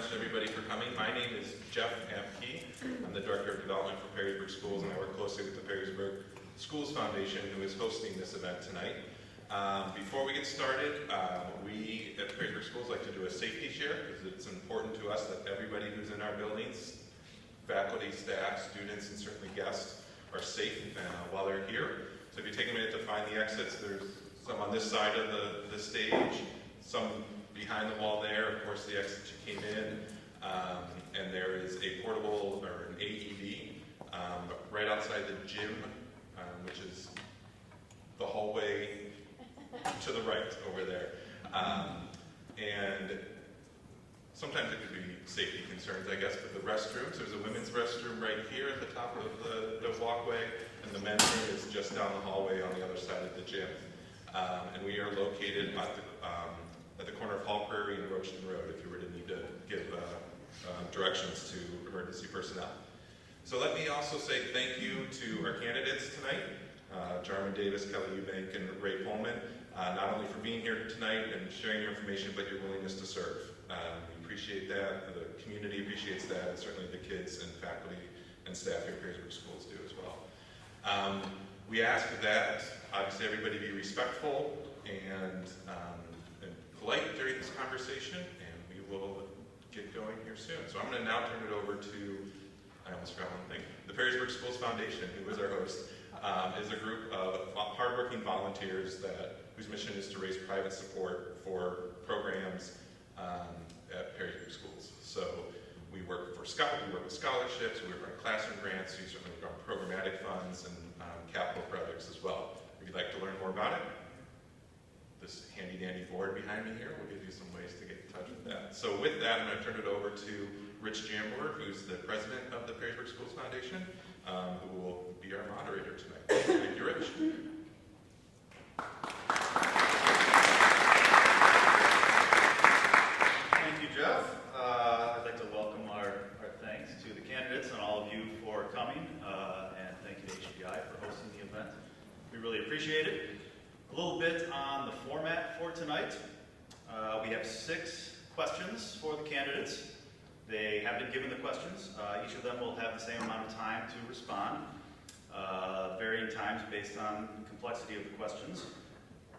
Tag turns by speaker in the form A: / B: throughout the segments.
A: much to everybody for coming. My name is Jeff Amke. I'm the Director of Development for Perrysburg Schools, and I work closely with the Perrysburg Schools Foundation, who is hosting this event tonight. Before we get started, we at Perrysburg Schools like to do a safety share, because it's important to us that everybody who's in our buildings, faculty, staff, students, and certainly guests, are safe while they're here. So if you take a minute to find the exits, there's some on this side of the stage, some behind the wall there, of course the exit you came in, and there is a portable, or an AED, right outside the gym, which is the hallway to the right over there. And sometimes it could be safety concerns, I guess, but the restrooms, there's a women's restroom right here at the top of the walkway, and the men's room is just down the hallway on the other side of the gym. And we are located at the corner of Hall Prairie and Roachton Road, if you were to need to give directions to emergency personnel. So let me also say thank you to our candidates tonight, Jarman Davis, Ewbank, and Ray Pohlman, not only for being here tonight and sharing your information, but your willingness to serve. We appreciate that, the community appreciates that, and certainly the kids and faculty and staff here at Perrysburg Schools do as well. We ask that, obviously, everybody be respectful and polite during this conversation, and we will get going here soon. So I'm going to now turn it over to, I almost forgot one thing, the Perrysburg Schools Foundation, who is our host, is a group of hardworking volunteers whose mission is to raise private support for programs at Perrysburg Schools. So we work with scholarships, we work on classroom grants, we certainly work on programmatic funds and capital projects as well. If you'd like to learn more about it, this handy dandy board behind me here will give you some ways to get in touch with that. So with that, I'm going to turn it over to Rich Jambler, who's the president of the Perrysburg Schools Foundation, who will be our moderator tonight. Thank you, Rich.
B: Thank you, Jeff. I'd like to welcome our thanks to the candidates and all of you for coming, and thank you to HBI for hosting the event. We really appreciate it. A little bit on the format for tonight. We have 6 questions for the candidates. They have been given the questions. Each of them will have the same amount of time to respond, varying times based on the complexity of the questions.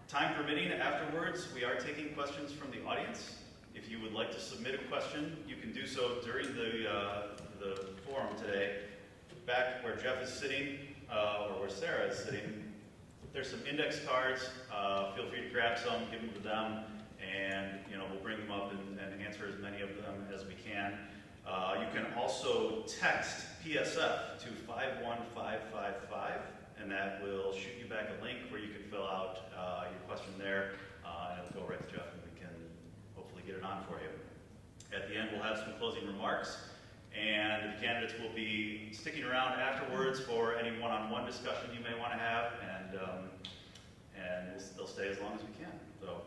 B: Time permitting, afterwards, we are taking questions from the audience. If you would like to submit a question, you can do so during the forum today. Back where Jeff is sitting, or where Sarah is sitting, there's some index cards. Feel free to grab some, give them to them, and we'll bring them up and answer as many of them as we can. You can also text PSF to 51555, and that will shoot you back a link where you can fill out your question there, and it'll go right to Jeff, and we can hopefully get it on for you. At the end, we'll have some closing remarks, and the candidates will be sticking around afterwards for any one-on-one discussion you may want to have, and they'll stay as long as we can. So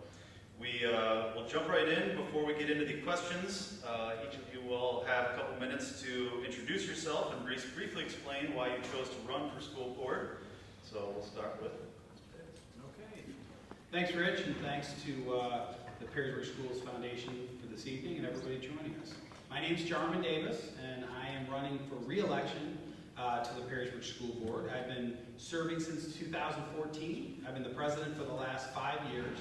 B: we'll jump right in. Before we get into the questions, each of you will have a couple minutes to introduce yourself and briefly explain why you chose to run for school board. So we'll start with Mr. Davis.
C: Okay. Thanks, Rich, and thanks to the Perrysburg Schools Foundation for this evening and everybody joining us. My name's Jarman Davis, and I am running for re-election to the Perrysburg School Board. I've been serving since 2014. I've been the president for the last 5 years,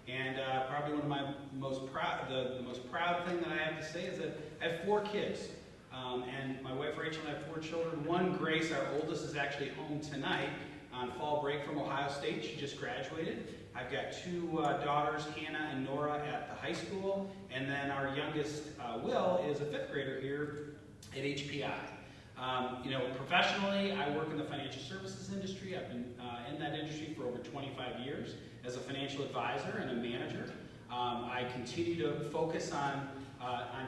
C: and probably one of my most proud, the most proud thing that I have to say is that I have 4 kids, and my wife Rachel and I have 4 children. One, Grace, our oldest, is actually home tonight on fall break from Ohio State. She just graduated. I've got 2 daughters, Hannah and Nora, at the high school, and then our youngest, Will, is a 5th grader here at HPI. Professionally, I work in the financial services industry. I've been in that industry for over 25 years as a financial advisor and a manager. I continue to focus on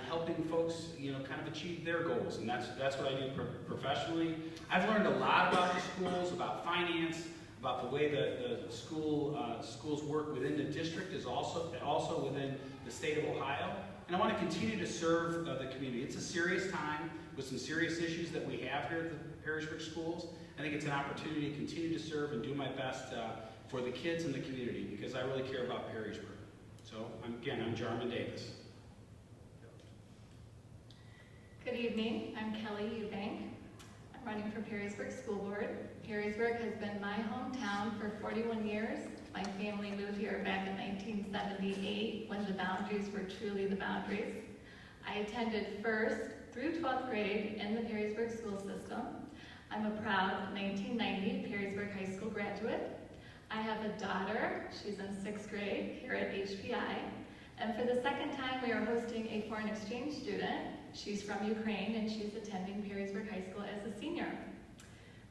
C: helping folks, kind of achieve their goals, and that's what I do professionally. I've learned a lot about the schools, about finance, about the way the schools work within the district, is also within the state of Ohio. And I want to continue to serve the community. It's a serious time with some serious issues that we have here at the Perrysburg Schools. I think it's an opportunity to continue to serve and do my best for the kids and the community, because I really care about Perrysburg. So, I'm Jarman Davis.
D: evening. I'm Kelly Ewbank. I'm running for Perrysburg School Board. Perrysburg has been my hometown for 41 years. My family moved here back in 1978 when the boundaries were truly the boundaries. I attended 1st through 12th grade in the Perrysburg school system. I'm a proud 1990 Perrysburg High School graduate. I have a daughter. She's in 6th grade here at HPI. And for the second time, we are hosting a foreign exchange student. She's from Ukraine, and she's attending Perrysburg High School as a senior.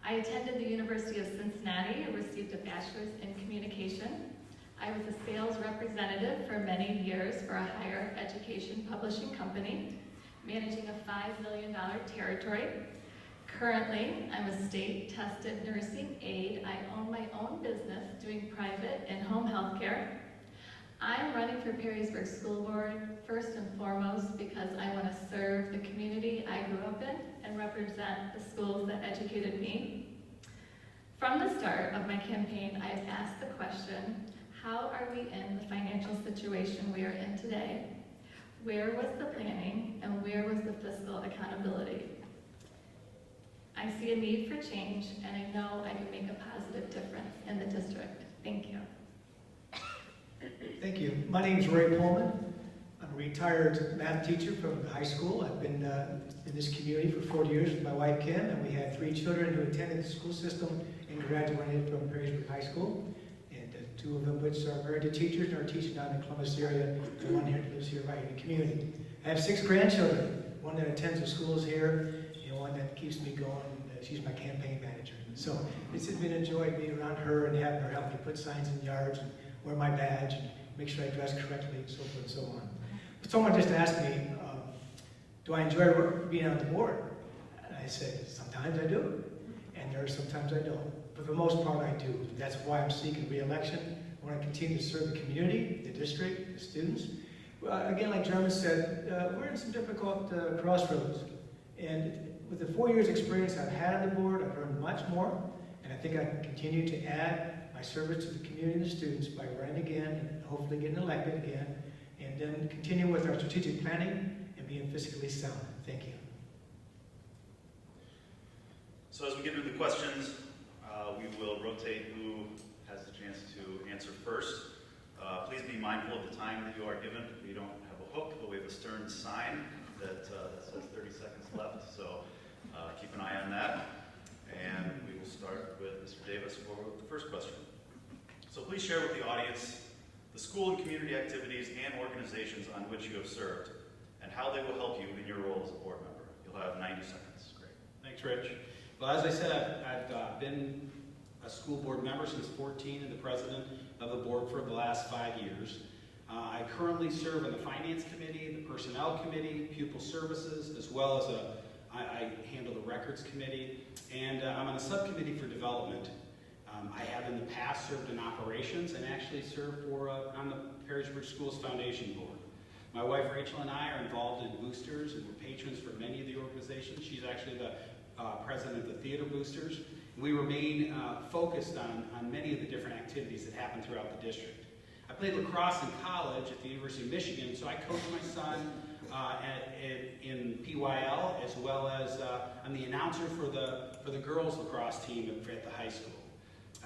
D: I attended the University of Cincinnati and received a bachelor's in communication. I was a sales representative for many years for a higher education publishing company, managing a $5 million territory. Currently, I'm a state-tested nursing aide. I own my own business doing private and home health care. I'm running for Perrysburg School Board first and foremost because I want to serve the community I grew up in and represent the schools that educated me. From the start of my campaign, I have asked the question, how are we in the financial situation we are in today? Where was the planning and where was the fiscal accountability? I see a need for change and I know I can make a positive difference in the district. Thank you.
E: Thank you. My name is Ray Pohlman. I'm a retired math teacher from the high school. I've been in this community for 40 years with my wife Kim, and we had 3 children who attended the school system and graduated from Perrysburg High School. And 2 of them which are very good teachers and are teaching down in the Columbus area, and one here lives here right in the community. I have 6 grandchildren, one that attends the schools here, and one that keeps me going. She's my campaign manager. So it's been a joy being around her and having her help me put signs in yards and wear my badge and make sure I dress correctly and so forth and so on. But someone just asked me, do I enjoy being on the board? And I said, sometimes I do, and there are sometimes I don't. But for the most part, I do. That's why I'm seeking re-election. I want to continue to serve the community, the district, the students. Again, like Jarman said, we're in some difficult crossroads. And with the 4 years experience I've had on the board, I've learned much more, and I think I can continue to add my service to the community and the students by running again and hopefully getting elected again, and then continue with our strategic planning and being fiscally sound. Thank you.
B: So as we get into the questions, we will rotate who has the chance to answer first. Please be mindful of the time that you are given. We don't have a hook, but we have a stern sign that says 30 seconds left, so keep an eye on that. And we will start with Mr. Davis for the first question. So please share with the audience the school and community activities and organizations on which you have served and how they will help you in your role as a board member. You'll have 90 seconds. Great.
C: Thanks, Rich. Well, as I said, I've been a school board member since 14 and the president of the board for the last 5 years. I currently serve in the Finance Committee, the Personnel Committee, Pupil Services, as well as I handle the Records Committee, and I'm on a subcommittee for development. I have in the past served in operations and actually served on the Perrysburg Schools Foundation board. My wife Rachel and I are involved in boosters and we're patrons for many of the organizations. She's actually the president of the Theater Boosters. We remain focused on many of the different activities that happen throughout the district. I played lacrosse in college at the University of Michigan, so I coached my son in PYL, as well as I'm the announcer for the girls lacrosse team at the high school.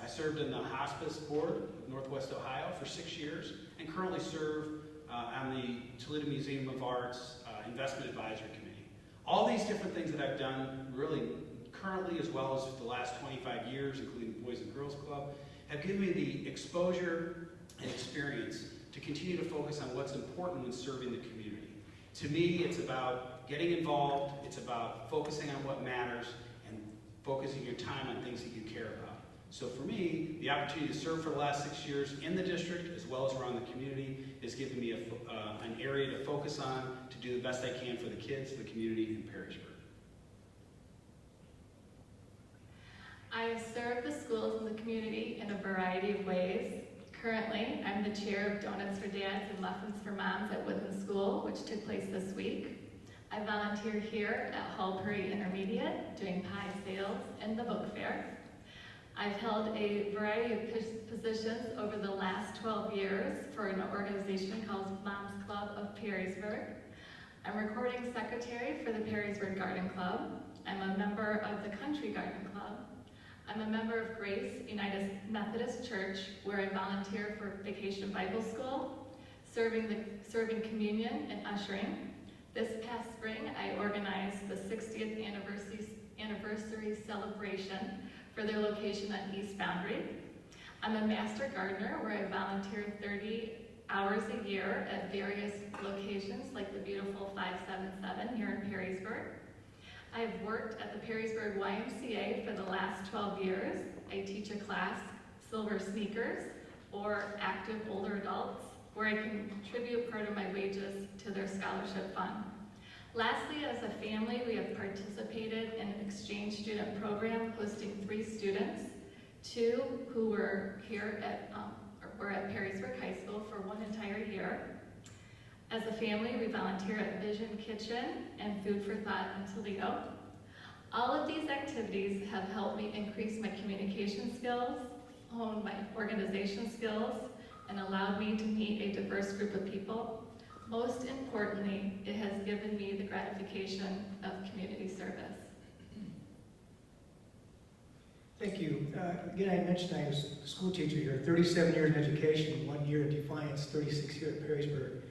C: I served in the hospice board of Northwest Ohio for 6 years, and currently serve on the Toledo Museum of Arts Investment Advisory Committee. All these different things that I've done, really currently as well as the last 25 years, including the Boys and Girls Club, have given me the exposure and experience to continue to focus on what's important when serving the community. To me, it's about getting involved, it's about focusing on what matters, and focusing your time on things that you care about. So for me, the opportunity to serve for the last 6 years in the district, as well as around the community, has given me an area to focus on, to do the best I can for the kids, the community, in Perrysburg.
D: I have served the schools and the community in a variety of ways. Currently, I'm the chair of Donuts for Dads and Muffins for Moms at Woodland School, which took place this week. I volunteer here at Hall Prairie Intermediate, doing pie sales and the book fair. I've held a variety of positions over the last 12 years for an organization called Moms Club of Perrysburg. I'm recording secretary for the Perrysburg Garden Club. I'm a member of the Country Garden Club. I'm a member of Grace United Methodist Church, where I volunteer for Vacation Bible School, serving communion and ushering. This past spring, I organized the 60th anniversary celebration for their location on East Boundary. I'm a master gardener, where I volunteer 30 hours a year at various locations, like the beautiful 577 here in Perrysburg. I have worked at the Perrysburg YMCA for the last 12 years. I teach a class, Silver Sneakers, or Active Older Adults, where I contribute part of my wages to their scholarship fund. Lastly, as a family, we have participated in an exchange student program hosting 3 students, 2 who were here at Perrysburg High School for 1 entire year. As a family, we volunteer at Vision Kitchen and Food for Thought in Toledo. All of these activities have helped me increase my communication skills, hone my organization skills, and allowed me to meet a diverse group of people. Most importantly, it has given me the gratification of community service.
E: Thank you. Again, I mentioned I was a school teacher here, 37 years in education, 1 year in Defiance, 36 here at Perrysburg.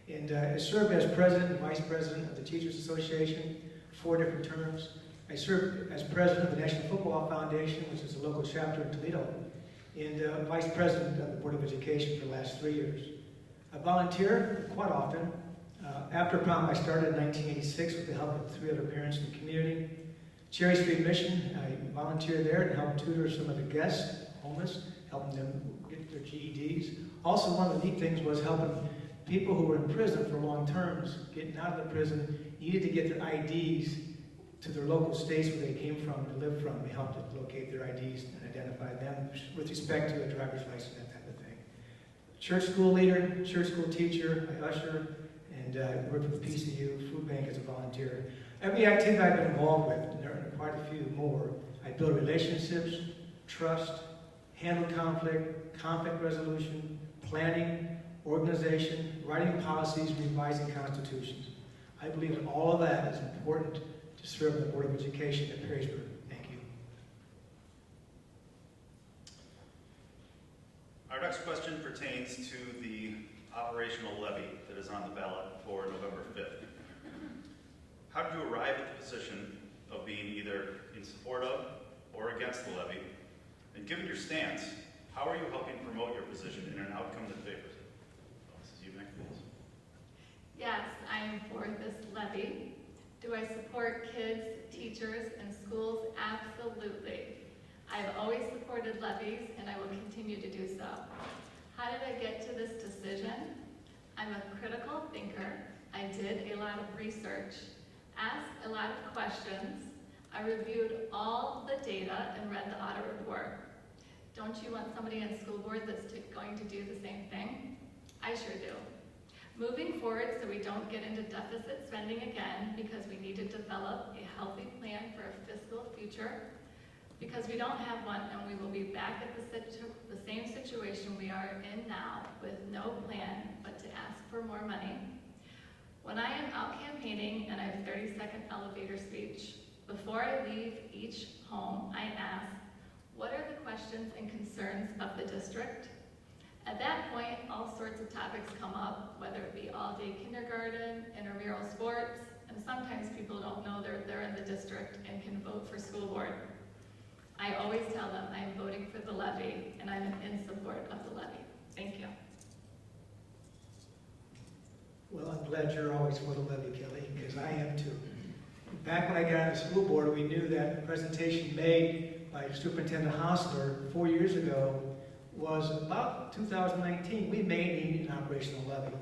E: And I served as president and vice president of the Teachers Association, 4 different terms. I served as president of the National Football Foundation, which is a local chapter in Toledo, and vice president of the Board of Education for the last 3 years. I volunteer quite often. After prom, I started in 1986 with the help of 3 other parents in the community. Cherry Street Mission, I volunteer there and help tutor some of the guests, homeless, helping them get their GEDs. Also, one of the neat things was helping people who were in prison for long terms, getting out of the prison, needed to get their IDs to their local states where they came from, to live from. We helped to locate their IDs and identify them with respect to a driver's license, that type of thing. Church school leader, church school teacher, I usher, and I worked with PCU, food bank as a volunteer. Every activity I've been involved with, and there are quite a few more, I build relationships, trust, handle conflict resolution, planning, organization, writing policies, revising constitutions. I believe that all of that is important to serve the Board of Education at Perrysburg. Thank you.
B: Our next question pertains to the operational levy that is on the ballot for November 5th. How did you arrive at the position of being either in support of or against the levy? And given your stance, how are you helping promote your position in an outcome that favors it? Mrs. Ewbank, please.
D: Yes, I am for this levy. Do I support kids, teachers, and schools? Absolutely. I've always supported levies, and I will continue to do so. How did I get to this decision? I'm a critical thinker. I did a lot of research, asked a lot of questions. I reviewed all the data and read the audit report. Don't you want somebody in school board that's going to do the same thing? I sure do. Moving forward, so we don't get into deficit spending again, because we need to develop a healthy plan for a fiscal future, because we don't have one, and we will be back at the same situation we are in now, with no plan but to ask for more money. When I am out campaigning and I have 30-second elevator speech, before I leave each home, I ask, what are the questions and concerns of the district? At that point, all sorts of topics come up, whether it be all-day kindergarten, intramural sports, and sometimes people don't know they're in the district and can vote for school board. I always tell them I'm voting for the levy, and I'm in support of the levy. Thank you.
E: Well, I'm glad you're always for the levy, Kelly, because I am too. Back when I got on the school board, we knew that the presentation made by Superintendent Hostler 4 years ago was about 2019. We may need an operational levy.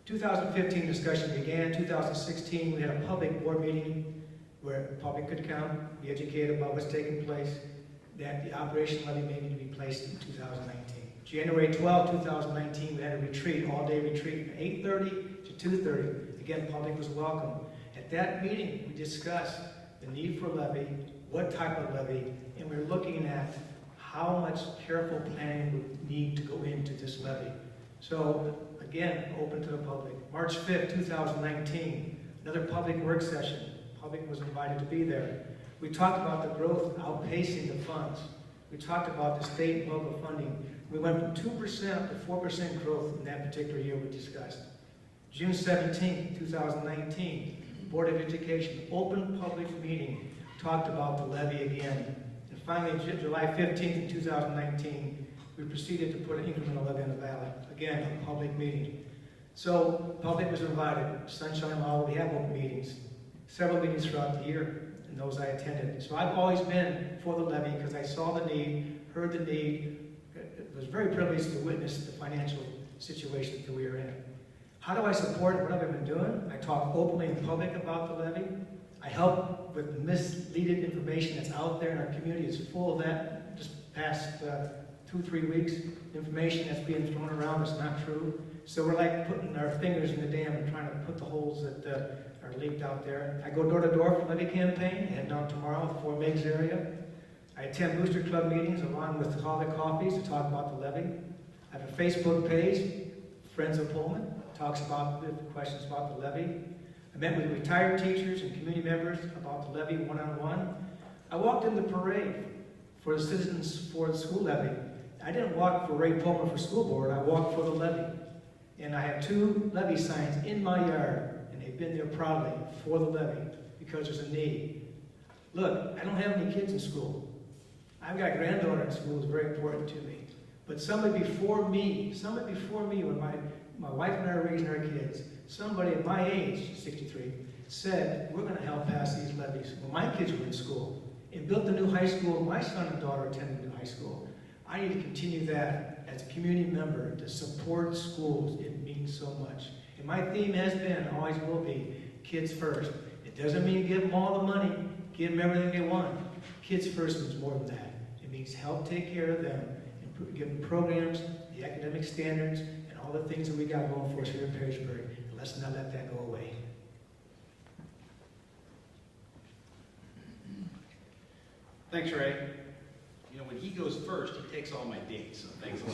E: 2015 discussion began. 2016, we had a public board meeting where the public could come, be educated about what's taking place, that the operational levy may need to be placed in 2019. January 12, 2019, we had a retreat, all-day retreat from 8:30 to 2:30. Again, public was welcome. At that meeting, we discussed the need for levy, what type of levy, and we're looking at how much careful planning would need to go into this levy. So, again, open to the public. March 5th, 2019, Another public work session. Public was invited to be there. We talked about the growth outpacing the funds. We talked about the state and local funding. We went from 2% to 4% growth in that particular year we discussed. June 17, 2019, Board of Education, open public meeting, talked about the levy again. And finally, July 15, 2019, we proceeded to put an incremental levy on the ballot. Again, a public meeting. So, public was invited. Sunshine Law, we have open meetings. Several meetings throughout the year, and those I attended. So I've always been for the levy because I saw the need, heard the need, was very privileged to witness the financial situation that we are in. How do I support it? What have I been doing? I talk openly in public about the levy. I help with misleading information that's out there in our community. It's full of that. Just past 2-3 weeks, information that's being thrown around that's not true. So we're like putting our fingers in the dam and trying to put the holes that are leaked out there. I go door to door for the levy campaign, head down tomorrow to the Fort Meigs area. I attend Booster Club meetings along with Holiday Coffees to talk about the levy. I have a Facebook page, Friends of Pohlman, talks about the questions about the levy. I met with retired teachers and community members about the levy one-on-one. I walked in the parade for the Citizens for the School Levy. I didn't walk for Ray Pohlman for school board, I walked for the levy. And I have 2 levy signs in my yard, and they've been there proudly for the levy because there's a need. Look, I don't have any kids in school. I've got a granddaughter in school, it's very important to me. But somebody before me when my wife and I were raising our kids, somebody at my age, 63, said, we're going to help pass these levies when my kids were in school and built the new high school. My son and daughter attended the high school. I need to continue that as a community member to support schools. It means so much. And my theme has been, always will be, kids first. It doesn't mean give them all the money, give them everything they want. Kids first means more than that. It means help take care of them and give them programs, the academic standards, and all the things that we got going for us here in Perrysburg. And let's not let that go away.
C: Thanks, Ray. You know, when he goes first, he takes all my dates, so thanks a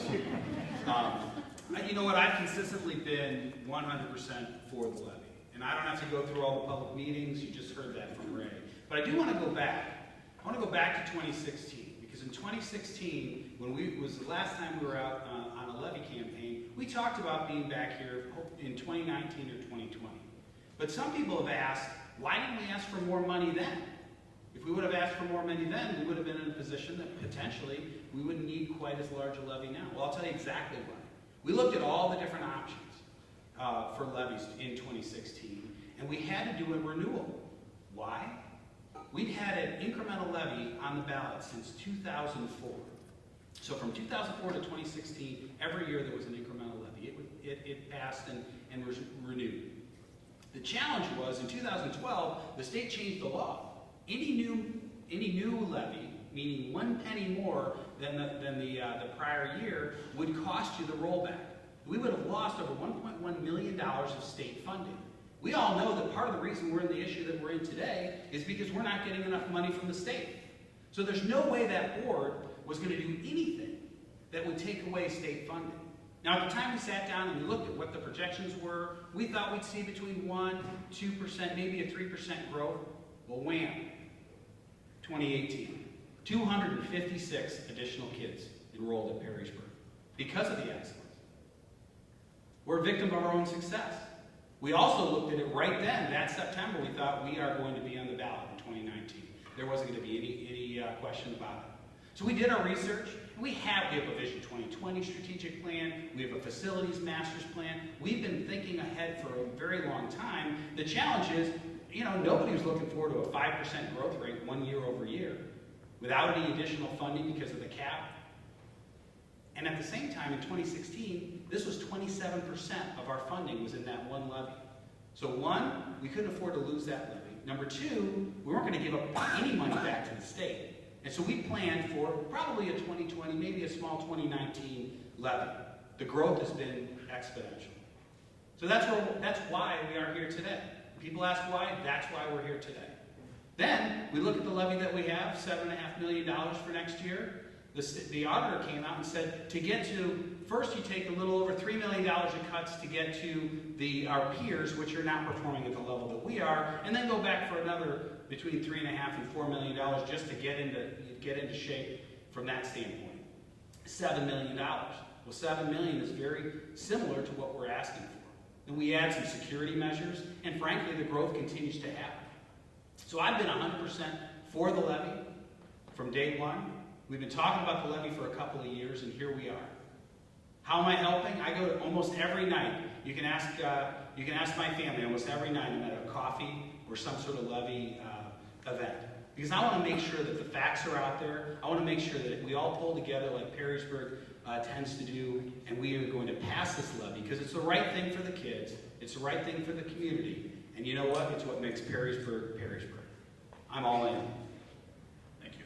C: lot. You know what, I've consistently been 100% for the levy. And I don't have to go through all the public meetings, you just heard that from Ray. But I do want to go back. I want to go back to 2016, because in 2016, when was the last time we were out on a levy campaign, we talked about being back here in 2019 or 2020. But some people have asked, why didn't we ask for more money then? If we would have asked for more money then, we would have been in a position that potentially we wouldn't need quite as large a levy now. Well, I'll tell you exactly why. We looked at all the different options for levies in 2016, and we had to do a renewal. Why? We'd had an incremental levy on the ballot since 2004. So from 2004 to 2016, every year there was an incremental levy. It passed and was renewed. The challenge was in 2012, the state changed the law. Any new levy, meaning 1 penny more than the prior year, would cost you the rollback. We would have lost over $1.1 million of state funding. We all know that part of the reason we're in the issue that we're in today is because we're not getting enough money from the state. So there's no way that board was going to do anything that would take away state funding. Now, at the time we sat down and we looked at what the projections were, we thought we'd see between 1%, 2%, maybe a 3% growth. Well, wham, 2018, 256 additional kids enrolled at Perrysburg because of the excellence. We're a victim of our own success. We also looked at it right then, that September, we thought we are going to be on the ballot in 2019. There wasn't going to be any question about it. So we did our research, and we have a Vision 2020 strategic plan, we have a facilities master's plan. We've been thinking ahead for a very long time. The challenge is, you know, nobody was looking forward to a 5% growth rate 1 year over year without any additional funding because of the cap. And at the same time, in 2016, this was 27% of our funding was in that one levy. So 1, we couldn't afford to lose that levy. Number 2, we weren't going to give up any money back to the state. And so we planned for probably a 2020, maybe a small 2019 levy. The growth has been exponential. So that's why we are here today. People ask why, that's why we're here today. Then, we look at the levy that we have, $7.5 million for next year. The auditor came out and said, to get to, first you take a little over $3 million of cuts to get to our peers, which are not performing at the level that we are, and then go back for another between $3.5 and $4 million just to get into shape from that standpoint. $7 million. Well, $7 million is very similar to what we're asking for. And we add some security measures, and frankly, the growth continues to happen. So I've been 100% for the levy from day one. We've been talking about the levy for a couple of years, and here we are. How am I helping? I go almost every night. You can ask my family almost every night. I'm at a coffee or some sort of levy event. Because I want to make sure that the facts are out there. I want to make sure that we all pull together like Perrysburg tends to do, and we are going to pass this levy because it's the right thing for the kids. It's the right thing for the community. And you know what? It's what makes Perrysburg, Perrysburg. I'm all in.
B: Thank you.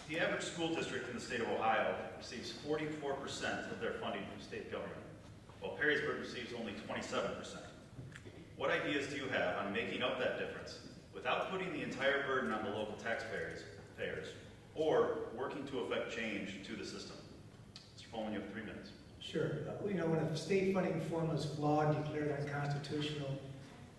B: The average school district in the state of Ohio receives 44% of their funding from state government, while Perrysburg receives only 27%. What ideas do you have on making up that difference without putting the entire burden on the local taxpayers, or working to effect change to the system? Mr. Pohlman, you have 3 minutes.
E: Sure. When a state funding formula is flawed, declared unconstitutional,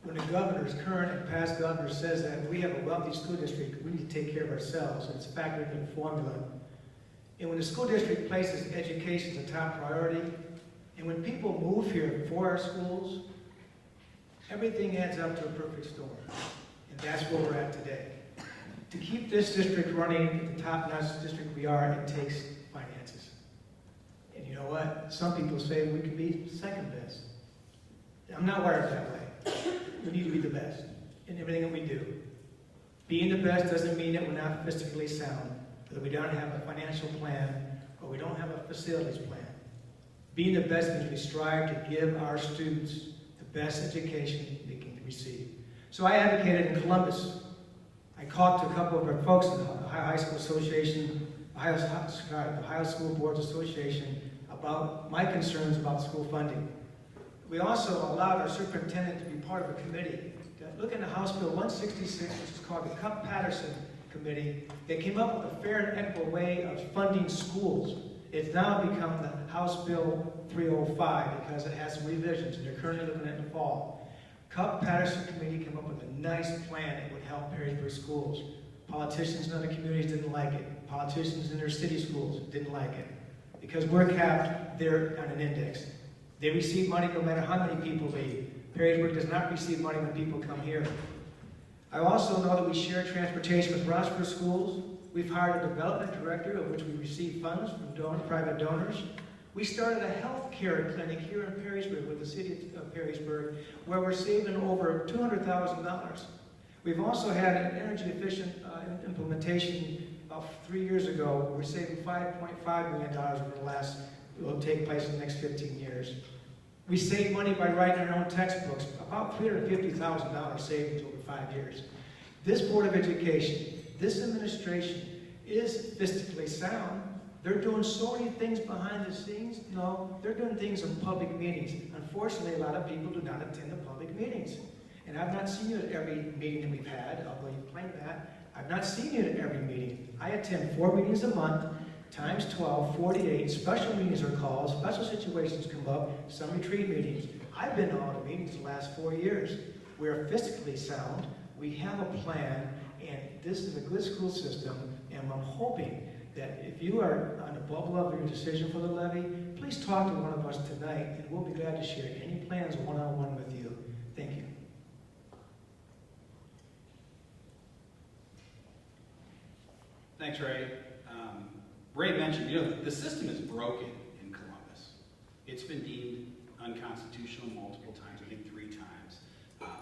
E: when the governor's current and past governor says that we have a wealthy school district, we need to take care of ourselves, and it's factored in the formula. And when the school district places education as a top priority, and when people move here for our schools, everything adds up to a perfect storm. And that's where we're at today. To keep this district running the top-notch district we are, it takes finances. And you know what? Some people say we could be second best. I'm not wired that way. We need to be the best in everything that we do. Being the best doesn't mean that we're not fiscally sound, or that we don't have a financial plan, or we don't have a facilities plan. Being the best means we strive to give our students the best education they can receive. So I advocated in Columbus. I talked to a couple of our folks in the Ohio High School Association, Ohio School Boards Association, about my concerns about school funding. We also allowed our superintendent to be part of a committee that looked into House Bill 166, which is called the Cupp-Patterson Committee. They came up with a fair and equitable way of funding schools. It's now become the House Bill 305 because it has some revisions, and they're currently looking at it in the fall. Cupp-Patterson Committee came up with a nice plan that would help Perrysburg schools. Politicians in other communities didn't like it. Politicians in their city schools didn't like it. Because we're capped, they're on an index. They receive money no matter how many people leave. Perrysburg does not receive money when people come here. I also know that we share transportation with Rossford schools. We've hired a development director, of which we receive funds from private donors. We started a health care clinic here in Perrysburg with the city of Perrysburg, where we're saving over $200,000. We've also had an energy efficient implementation about 3 years ago. We're saving $5.5 million over the last, it will take place in the next 15 years. We save money by writing our own textbooks, about $350,000 savings over 5 years. This Board of Education, this administration is fiscally sound. They're doing so many things behind the scenes. No, they're doing things in public meetings. Unfortunately, a lot of people do not attend the public meetings. And I've not seen you at every meeting that we've had, although you claim that. I've not seen you at every meeting. I attend 4 meetings a month, times 12, 48. Special meetings are called, special situations come up, some retreat meetings. I've been to all the meetings the last 4 years. We're fiscally sound. We have a plan, and this is a good school system, and I'm hoping that if you are on the bubble of your decision for the levy, please talk to one of us tonight, and we'll be glad to share any plans one-on-one with you. Thank you.
C: Thanks, Ray. Ray mentioned, the system is broken in Columbus. It's been deemed unconstitutional multiple times, I think 3 times.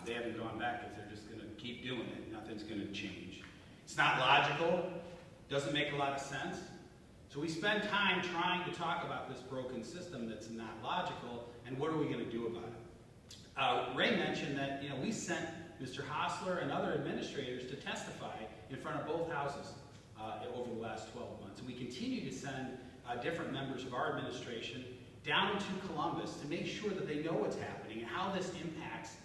C: They haven't gone back because they're just going to keep doing it. Nothing's going to change. It's not logical. Doesn't make a lot of sense. So we spend time trying to talk about this broken system that's not logical, and what are we going to do about it? Ray mentioned that we sent Mr. Hostler and other administrators to testify in front of both houses over the last 12 months. And we continue to send different members of our administration down to Columbus to make sure that they know what's happening and how this impacts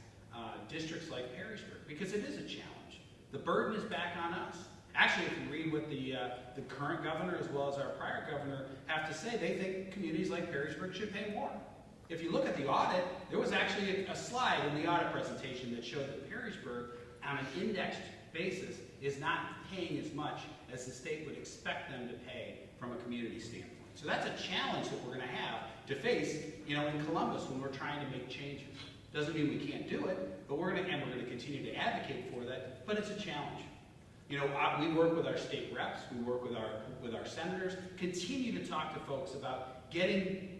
C: districts like Perrysburg, because it is a challenge. The burden is back on us. Actually, if you read what the current governor as well as our prior governor have to say, they think communities like Perrysburg should pay more. If you look at the audit, there was actually a slide in the audit presentation that showed that Perrysburg, on an indexed basis, is not paying as much as the state would expect them to pay from a community standpoint. So that's a challenge that we're going to have to face, in Columbus when we're trying to make changes. Doesn't mean we can't do it, but we're going to continue to advocate for that. But it's a challenge. We work with our state reps, we work with our senators, continue to talk to folks about getting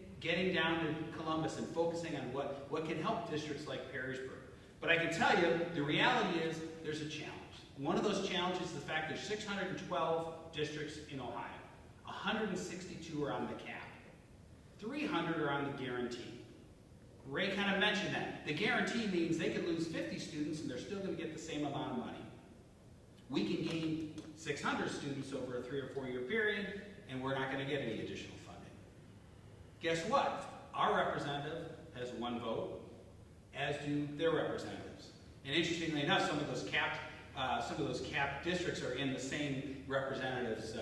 C: down to Columbus and focusing on what can help districts like Perrysburg. But I can tell you, the reality is there's a challenge. One of those challenges is the fact there's 612 districts in Ohio. 162 are on the cap. 300 are on the guarantee. Ray kind of mentioned that. The guarantee means they could lose 50 students and they're still going to get the same amount of money. We can gain 600 students over a 3 or 4 year period, and we're not going to get any additional funding. Guess what? Our representative has 1 vote, as do their representatives. And interestingly enough, some of those capped districts are in the same representative's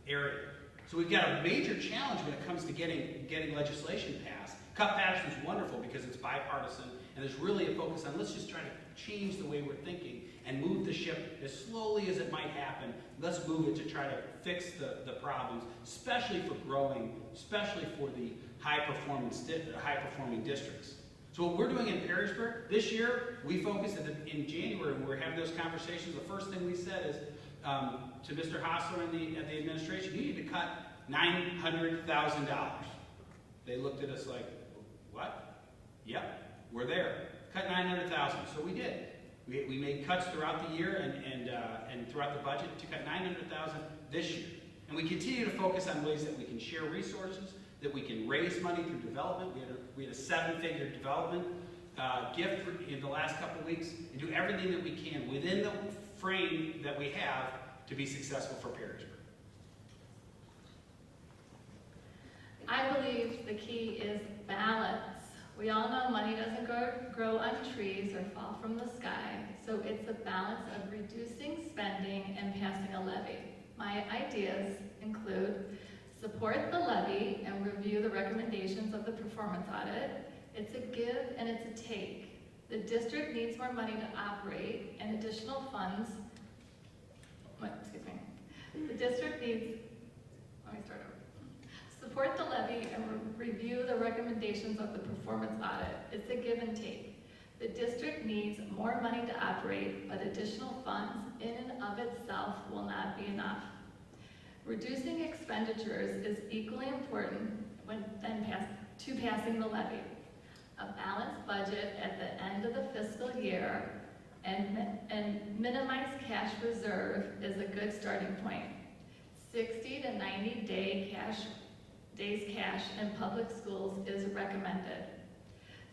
C: area. So we've got a major challenge when it comes to getting legislation passed. Cut Patterson's wonderful because it's bipartisan, and there's really a focus on let's just try to change the way we're thinking and move the ship as slowly as it might happen. Let's move it to try to fix the problems, especially for growing, especially for the high-performing districts. So what we're doing in Perrysburg, this year, we focused in January when we were having those conversations. The first thing we said is to Mr. Hostler and the administration, you need to cut $900,000. They looked at us like, what? Yep, we're there. Cut $900,000. So we did. We made cuts throughout the year and throughout the budget to cut $900,000 this year. And we continue to focus on ways that we can share resources, that we can raise money through development. We had a 7-figure development gift in the last couple of weeks, and do everything that we can within the frame that we have to be successful for Perrysburg.
D: I believe the key is balance. We all know money doesn't grow on trees or fall from the sky, so it's a balance of reducing spending and passing a levy. My ideas include support the levy and review the recommendations of the performance audit. It's a give and it's a take. The district needs more money to operate and additional funds. The district needs, let me start over. Support the levy and review the recommendations of the performance audit. It's a give and take. The district needs more money to operate, but additional funds in and of itself will not be enough. Reducing expenditures is equally important to passing the levy. A balanced budget at the end of the fiscal year and minimize cash reserve is a good starting point. 60 to 90 days cash in public schools is recommended.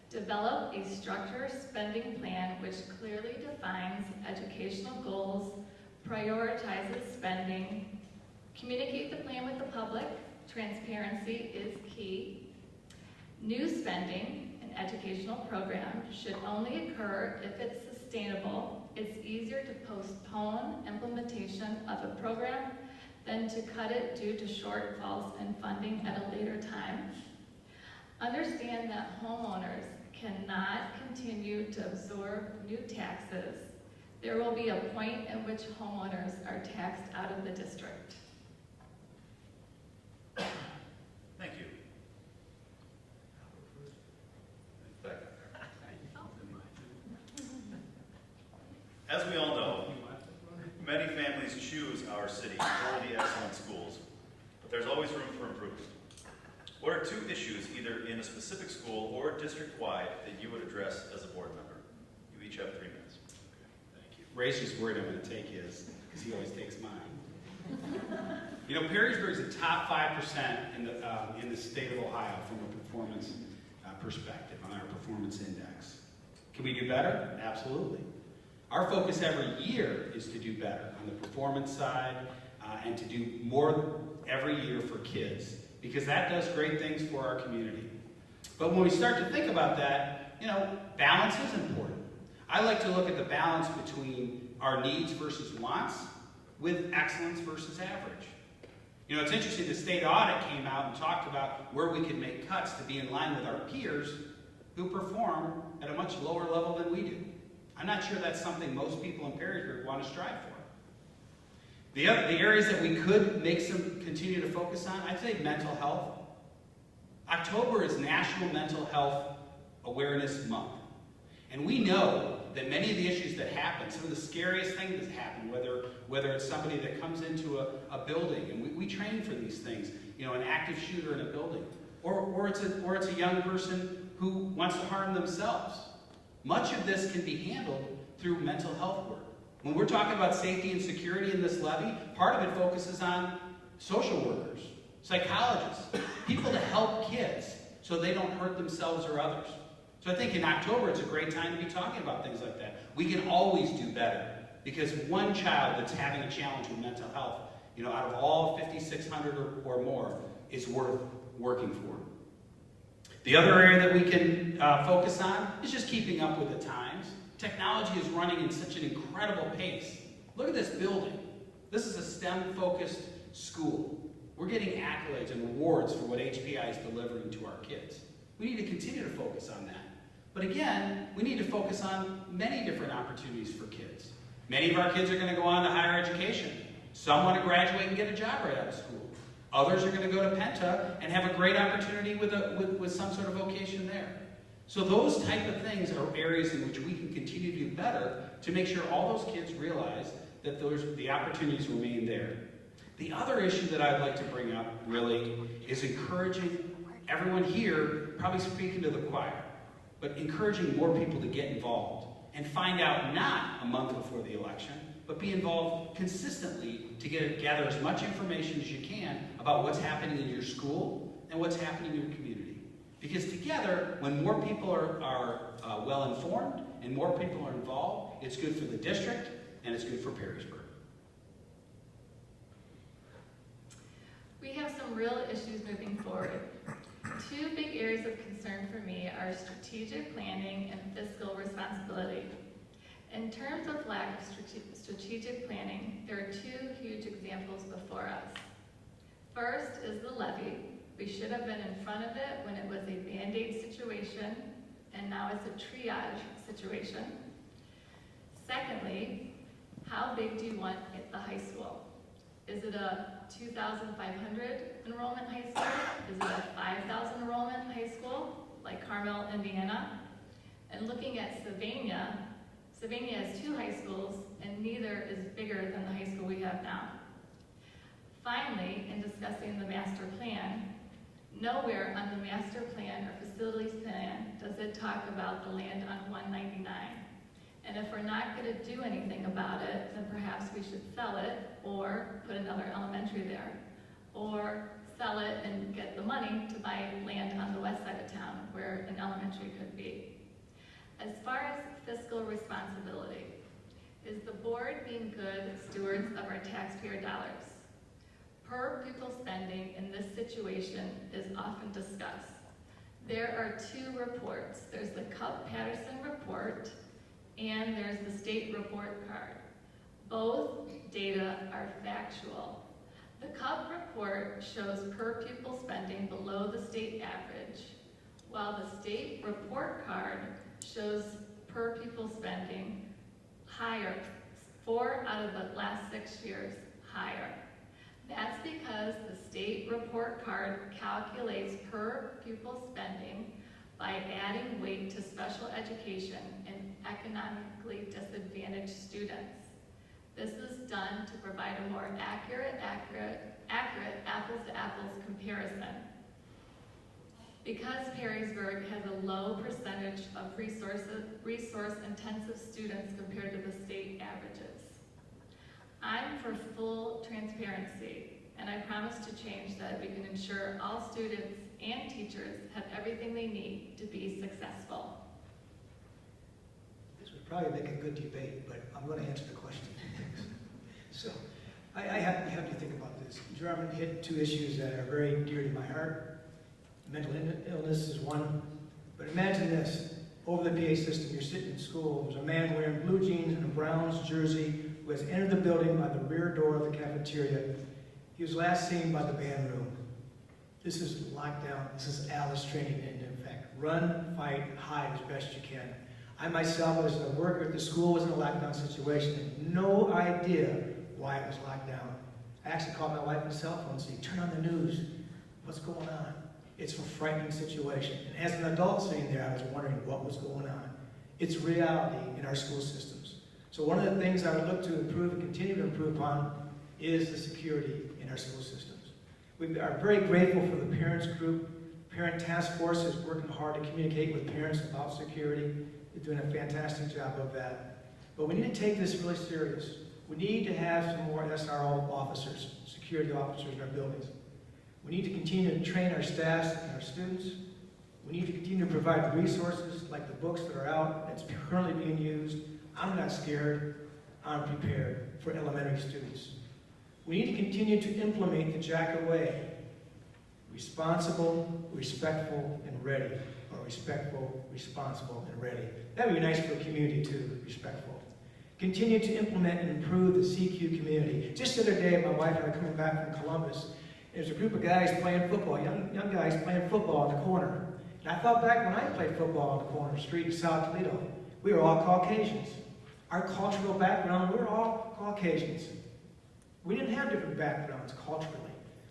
D: Develop a structured spending plan which clearly defines educational goals, prioritizes spending. Communicate the plan with the public. Transparency is key. New spending in educational programs should only occur if it's sustainable. It's easier to postpone implementation of a program than to cut it due to shortfalls in funding at a later time. Understand that homeowners cannot continue to absorb new taxes. There will be a point in which homeowners are taxed out of the district.
B: Thank you. As we all know, many families choose our city for the excellent schools, but there's always room for improvement. What are 2 issues, either in a specific school or district-wide, that you would address as a board member? You each have 3 minutes.
C: Thank you. Ray's just worried I'm going to take his, because he always takes mine. Perrysburg is the top 5% in the state of Ohio from a performance perspective on our performance index. Can we do better? Absolutely. Our focus every year is to do better on the performance side and to do more every year for kids, because that does great things for our community. But when we start to think about that, balance is important. I like to look at the balance between our needs versus wants with excellence versus average. You know, it's interesting, the state audit came out and talked about where we could make cuts to be in line with our peers who perform at a much lower level than we do. I'm not sure that's something most people in Perrysburg want to strive for. The areas that we could continue to focus on, I'd say mental health. October is National Mental Health Awareness Month. And we know that many of the issues that happen, some of the scariest things that happen, whether it's somebody that comes into a building, and we train for these things, you know, an active shooter in a building, or it's a young person who wants to harm themselves. Much of this can be handled through mental health work. When we're talking about safety and security in this levy, part of it focuses on social workers, psychologists, people to help kids so they don't hurt themselves or others. So I think in October it's a great time to be talking about things like that. We can always do better because one child that's having a challenge with mental health, you know, out of all 5,600 or more, is worth working for. The other area that we can focus on is just keeping up with the times. Technology is running in such an incredible pace. Look at this building. This is a STEM-focused school. We're getting accolades and awards for what HPI is delivering to our kids. We need to continue to focus on that. But again, we need to focus on many different opportunities for kids. Many of our kids are going to go on to higher education. Some want to graduate and get a job right out of school. Others are going to go to Penta and have a great opportunity with some sort of vocation there. So those type of things are areas in which we can continue to do better to make sure all those kids realize that the opportunities remain there. The other issue that I'd like to bring up, really, is encouraging everyone here, probably speaking to the choir, but encouraging more people to get involved and find out not a month before the election, but be involved consistently to gather as much information as you can about what's happening in your school and what's happening in your community. Because together, when more people are well-informed and more people are involved, it's good for the district and it's good for Perrysburg.
D: We have some real issues moving forward. Two big areas of concern for me are strategic planning and fiscal responsibility. In terms of lack of strategic planning, there are two huge examples before us. First is the levy. We should have been in front of it when it was a Band-Aid situation, and now it's a triage situation. Secondly, how big do you want the high school? Is it a 2,500 enrollment high school? Is it a 5,000 enrollment high school, like Carmel, Indiana? And looking at Sylvania has two high schools, and neither is bigger than the high school we have now. Finally, in discussing the master plan, nowhere on the master plan or facilities plan does it talk about the land on 199. And if we're not going to do anything about it, then perhaps we should sell it or put another elementary there. Or sell it and get the money to buy land on the west side of town where an elementary could be. As far as fiscal responsibility, is the board being good stewards of our taxpayer dollars? Per pupil spending in this situation is often discussed. There are two reports. There's the Cup-Patterson report and there's the state report card. Both data are factual. The Cup report shows per pupil spending below the state average, while the state report card shows per pupil spending higher, 4 out of the last 6 years higher. That's because the state report card calculates per pupil spending by adding weight to special education and economically disadvantaged students. This is done to provide a more accurate apples-to-apples comparison. Because Perrysburg has a low percentage of resource-intensive students compared to the state averages. I'm for full transparency, and I promise to change that we can ensure all students and teachers have everything they need to be successful.
E: This would probably make a good debate, but I'm going to answer the question. So, I have to think about this. Jarman hit two issues that are very dear to my heart. Mental illness is one, but imagine this. over the PA system. You're sitting in school. There's a man wearing blue jeans and a Browns jersey who has entered the building by the rear door of the cafeteria. He was last seen by the band room. This is lockdown. This is Alice training in effect. Run, fight, hide as best you can. I myself, as a worker at the school, was in a lockdown situation. Had no idea why it was locked down. I actually called my wife on the cell phone and said, turn on the news. What's going on? It's a frightening situation. And as an adult sitting there, I was wondering what was going on. It's reality in our school systems. So one of the things I would look to improve and continue to improve upon is the security in our school systems. We are very grateful for the parents group. Parent task force is working hard to communicate with parents about security. They're doing a fantastic job of that. But we need to take this really serious. We need to have some more SRO officers, security officers in our buildings. We need to continue to train our staff and our students. We need to continue to provide resources like the books that are out, that's currently being used. I'm not scared, I'm prepared for elementary students. We need to continue to implement the JACA way. Responsible, respectful, and ready. Or respectful, responsible, and ready. That would be nice for a community too, respectful. Continue to implement and improve the CQ community. Just the other day, my wife and I coming back from Columbus, there's a group of guys playing football, young guys playing football in the corner. And I thought back when I played football on the corner street in South Toledo, we were all Caucasians. Our cultural background, we were all Caucasians. We didn't have different backgrounds culturally.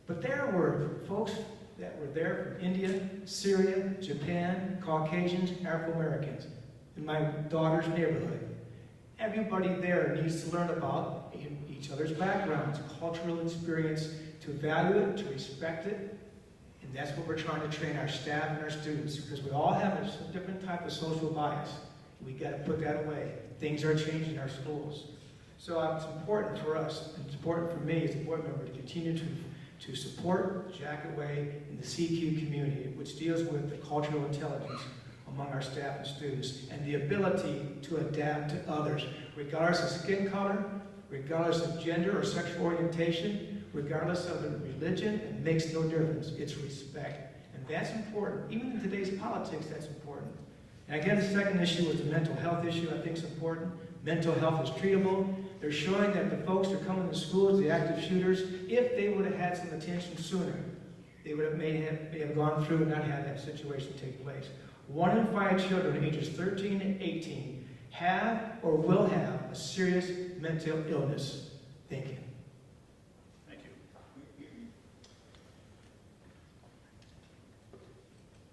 E: But there were folks that were there from India, Syria, Japan, Caucasians, Afro-Americans in my daughter's neighborhood. Everybody there needs to learn about each other's backgrounds, cultural experience, to value it, to respect it. And that's what we're trying to train our staff and our students, because we all have a different type of social bias. We got to put that away. Things are changing in our schools. So it's important for us, and it's important for me as a board member to continue to support JACA Way in the CQ community, which deals with the cultural intelligence among our staff and students, and the ability to adapt to others, regardless of skin color, regardless of gender or sexual orientation, regardless of religion. It makes no difference. It's respect. And that's important. Even in today's politics, that's important. And again, the second issue was the mental health issue. I think is important. Mental health is treatable. They're showing that the folks that are coming to schools, the active shooters, if they would have had some attention sooner, they would have may have gone through and not had that situation take place. 1 in 5 children ages 13 and 18 have or will have a serious mental illness. Thank you.
B: Thank you.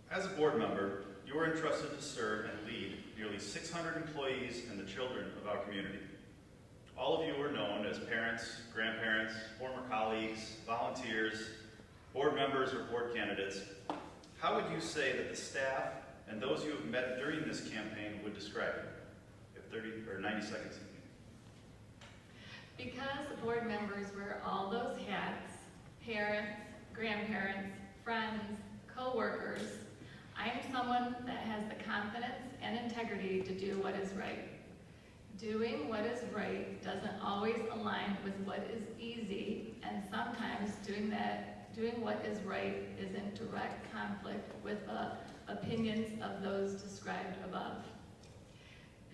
B: As a board member, you are entrusted to serve and lead nearly 600 employees and the children of our community. All of you are known as parents, grandparents, former colleagues, volunteers, board members, or board candidates. How would you say that the staff and those you have met during this campaign would describe you? If 30 or 90 seconds.
D: Because board members wear all those hats, parents, grandparents, friends, co-workers, I'm someone that has the confidence and integrity to do what is right. Doing what is right doesn't always align with what is easy, and sometimes doing what is right is in direct conflict with the opinions of those described above.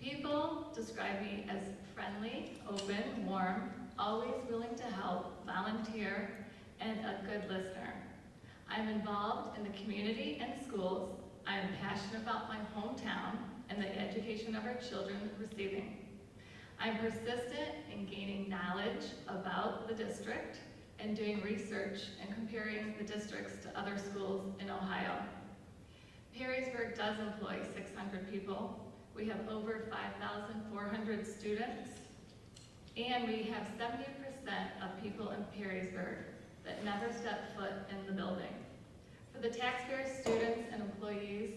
D: People describe me as friendly, open, warm, always willing to help, volunteer, and a good listener. I'm involved in the community and schools. I am passionate about my hometown and the education of our children receiving. I'm persistent in gaining knowledge about the district and doing research and comparing the districts to other schools in Ohio. Perrysburg does employ 600 people. We have over 5,400 students, and we have 70% of people in Perrysburg that never step foot in the building. For the taxpayers, students, and employees,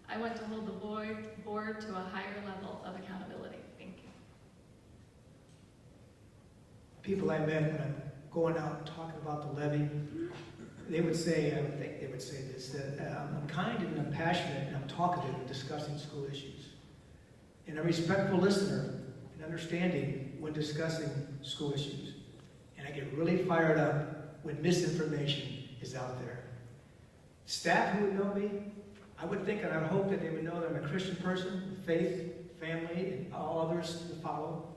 D: I want to hold the board to a higher level of accountability. Thank you.
E: People I met when I'm going out and talking about the levy, they would say, I would think they would say this, that I'm kind and I'm passionate and I'm talkative in discussing school issues. And a respectful listener and understanding when discussing school issues. And I get really fired up when misinformation is out there. Staff who would know me, I would think and I would hope that they would know that I'm a Christian person, faith, family, and all others to follow.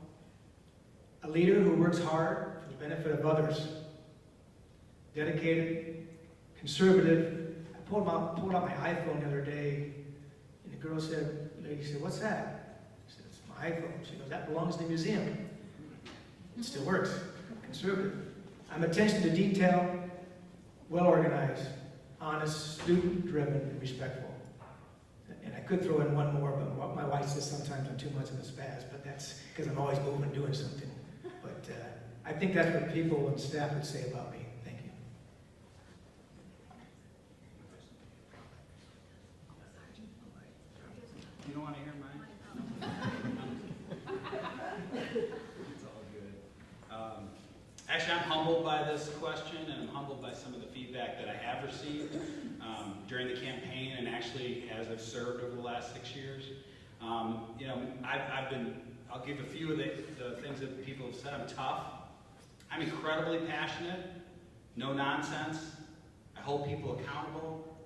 E: A leader who works hard for the benefit of others. Dedicated, conservative. I pulled out my iPhone the other day, and the lady said, "What's that?" I said, "It's my iPhone." She goes, "That belongs in the museum." It still works. Conservative. I'm attention to detail, well organized, honest, student-driven, and respectful. And I could throw in one more, but my wife says sometimes I'm too much of a spaz, but that's because I'm always moving, doing something. But I think that's what people and staff would say about me. Thank you.
C: You don't want to hear mine? It's all good. Actually, I'm humbled by this question, and I'm humbled by some of the feedback that I have received during the campaign, and actually as I've served over the last 6 years. You know, I'll give a few of the things that people have said. I'm tough. I'm incredibly passionate. No nonsense. I hold people accountable.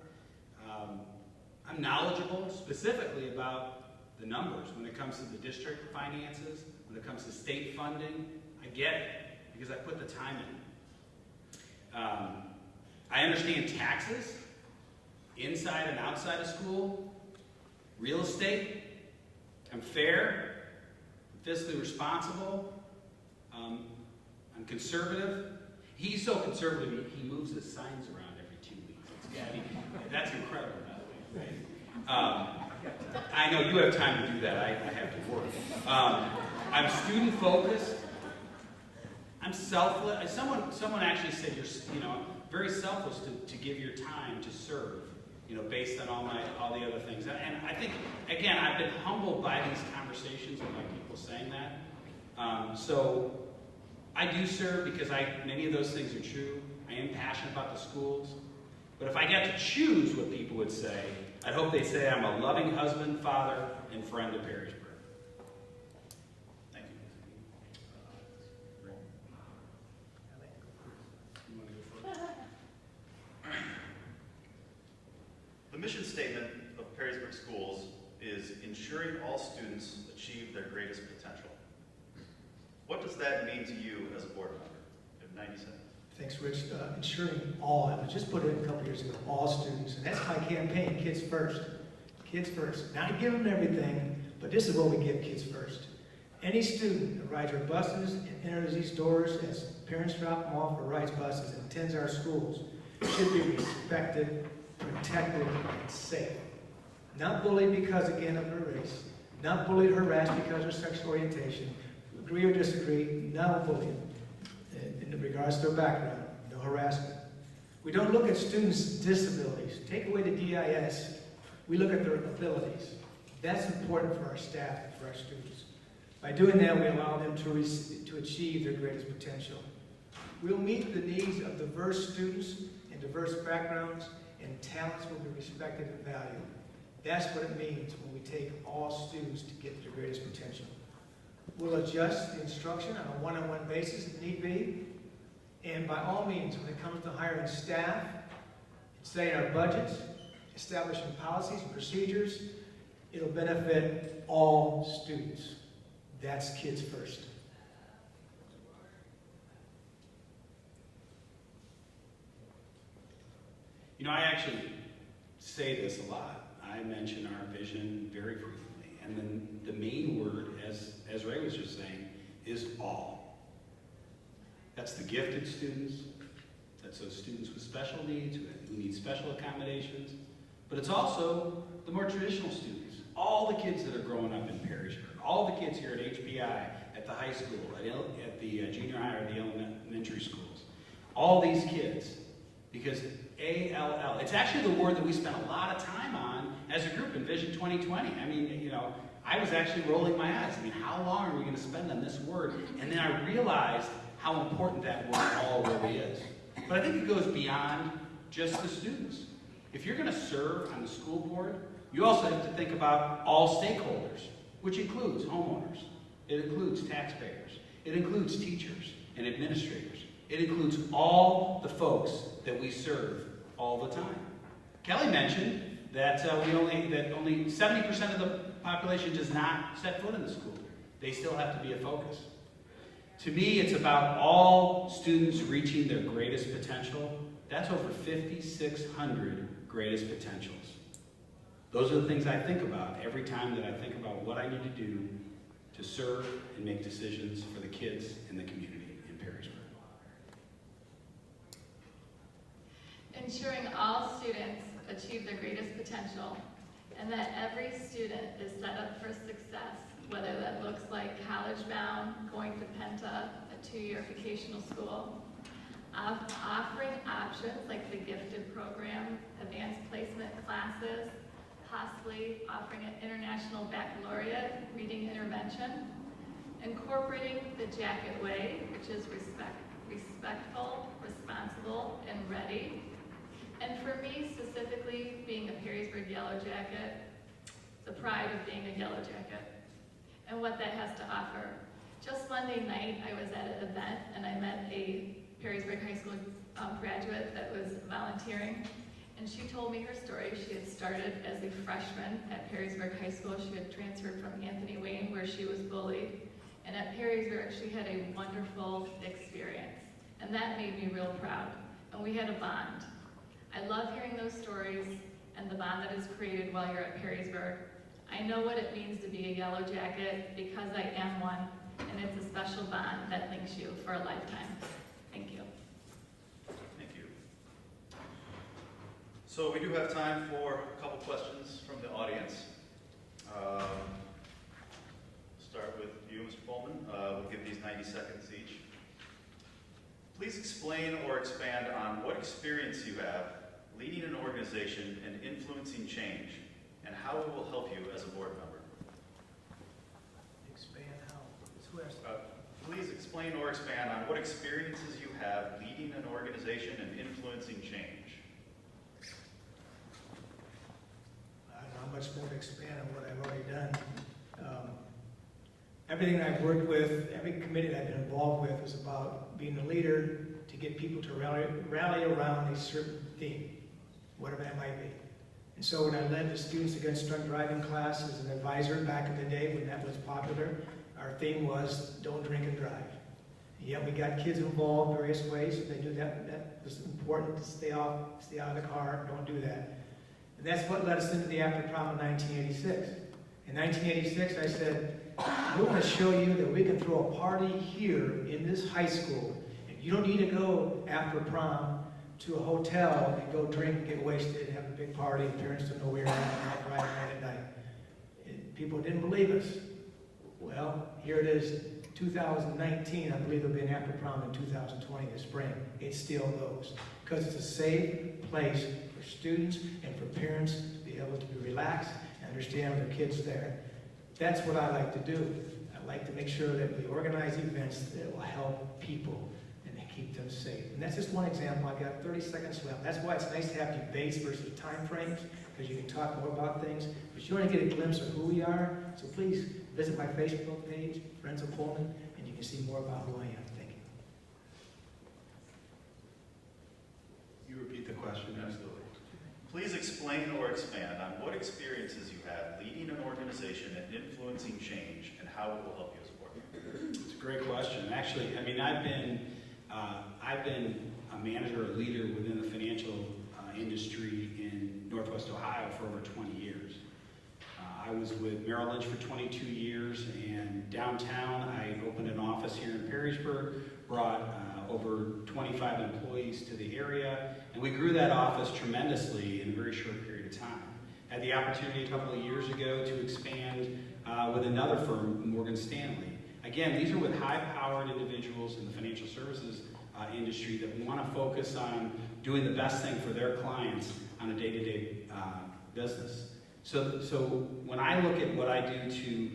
C: I'm knowledgeable, specifically about the numbers when it comes to the district finances, when it comes to state funding. I get it, because I put the time in. I understand taxes, inside and outside of school, real estate. I'm fair, I'm fiscally responsible, I'm conservative. He's so conservative, he moves his signs around every 2 weeks. That's incredible, by the way. I know you have time to do that. I have to work. I'm student-focused. I'm selfless. Someone actually said you're, very selfless to give your time to serve, based on all the other things. And I think, again, I've been humbled by these conversations and by people saying that. So I do serve because many of those things are true. I am passionate about the schools. But if I got to choose what people would say, I'd hope they'd say I'm a loving husband, father, and friend to Perrysburg. Thank you. You want to go first?
B: The mission statement of Perrysburg Schools is ensuring all students achieve their greatest potential. What does that mean to you as a board member? You have 90 seconds.
E: Thanks, Rich. Ensuring all, I just put it in a couple years ago, all students. And that's my campaign, kids first. Kids first. Not give them everything, but this is what we give kids first. Any student that rides our buses and enters these doors as parents drop them off or rides buses and attends our schools should be respected, protected, and safe. Not bullied because, again, of their race. Not bullied or harassed because of their sexual orientation. Agree or disagree, no bullying. In regards to their background, no harassment. We don't look at students' disabilities. Take away the DIS. We look at their abilities. That's important for our staff and for our students. By doing that, we allow them to achieve their greatest potential. We'll meet the needs of diverse students and diverse backgrounds, and talents will be respected and valued. That's what it means when we take all students to get to their greatest potential. We'll adjust the instruction on a one-on-one basis if need be. And by all means, when it comes to hiring staff, setting our budgets, establishing policies and procedures, it'll benefit all students. That's kids first.
C: I actually say this a lot. I mention our vision very frequently. And then the main word, as Ray was just saying, is all. That's the gifted students. That's those students with special needs, who need special accommodations. But it's also the more traditional students. All the kids that are growing up in Perrysburg. All the kids here at HPI, at the high school, at the junior high or the elementary schools. All these kids. Because ALL, it's actually the word that we spent a lot of time on as a group in Vision 2020. I mean, I was actually rolling my eyes. I mean, how long are we going to spend on this word? And then I realized how important that word all really is. But I think it goes beyond just the students. If you're going to serve on the school board, you also have to think about all stakeholders, which includes homeowners. It includes taxpayers. It includes teachers and administrators. It includes all the folks that we serve all the time. Kelly mentioned that only 70% of the population does not set foot in the school. They still have to be a focus. To me, it's about all students reaching their greatest potential. That's over 5,600 greatest potentials. Those are the things I think about every time that I think about what I need to do to serve and make decisions for the kids in the community in Perrysburg.
D: Ensuring all students achieve their greatest potential and that every student is set up for success, whether that looks like college bound, going to Penta, a 2-year vocational school, offering options like the gifted program, advanced placement classes, possibly offering an international baccalaureate, reading intervention, incorporating the Jacket Way, which is respectful, responsible, and ready. And for me, specifically, being a Perrysburg Yellow Jacket, the pride of being a Yellow Jacket, and what that has to offer. Just Monday night, I was at an event, and I met a Perrysburg High School graduate that was volunteering, and she told me her story. She had started as a freshman at Perrysburg High School. She had transferred from Anthony Wayne, where she was bullied, and at Perrysburg, she had a wonderful experience, and that made me real proud, and we had a bond. I love hearing those stories and the bond that is created while you're at Perrysburg. I know what it means to be a Yellow Jacket because I am one, and it's a special bond that links you for a lifetime. Thank you.
B: Thank you. So we do have time for a couple questions from the audience. Start with you, Mr. Pohlman. We'll give these 90 seconds each. Please explain or expand on what experience you have leading an organization and influencing change, and how it will help you as a board member.
E: Expand how? Who asked?
B: Please explain or expand on what experiences you have leading an organization and influencing change.
E: I don't know how much more to expand on what I've already done. Everything I've worked with, every committee that I've been involved with is about being a leader to get people to rally around a certain theme, whatever that might be. And so when I led the Students Against Drunk Driving class as an advisor back in the day when that was popular, our theme was don't drink and drive. And yet we got kids involved in various ways. So they knew that was important to stay out of the car, don't do that. And that's what led us into the after prom in 1986. In 1986, I said, we want to show you that we can throw a party here in this high school. And you don't need to go after prom to a hotel and go drink and get wasted and have a big party and parents don't know where you're at Friday night at night. And people didn't believe us. Well, here it is, 2019. I believe there'll be an after prom in 2020 in the spring. It still goes. Because it's a safe place for students and for parents to be able to be relaxed and understand their kids there. That's what I like to do. I like to make sure that we organize events that will help people and keep them safe. And that's just one example. I've got 30 seconds left. That's why it's nice to have debates versus time frames, because you can talk more about things. But you want to get a glimpse of who we are, so please visit my Facebook page, Friends of Pohlman, and you can see more about who I am. Thank you.
C: You repeat the question.
B: Absolutely. Please explain or expand on what experiences you have leading an organization and influencing change, and how it will help you as a board member.
C: It's a great question. Actually, I mean, I've been a manager or leader within the financial industry in Northwest Ohio for over 20 years. I was with Merrill Lynch for 22 years, and downtown I opened an office here in Perrysburg, brought over 25 employees to the area, and we grew that office tremendously in a very short period of time. Had the opportunity a couple of years ago to expand with another firm, Morgan Stanley. Again, these are with high-powered individuals in the financial services industry that want to focus on doing the best thing for their clients on a day-to-day business. So when I look at what I do to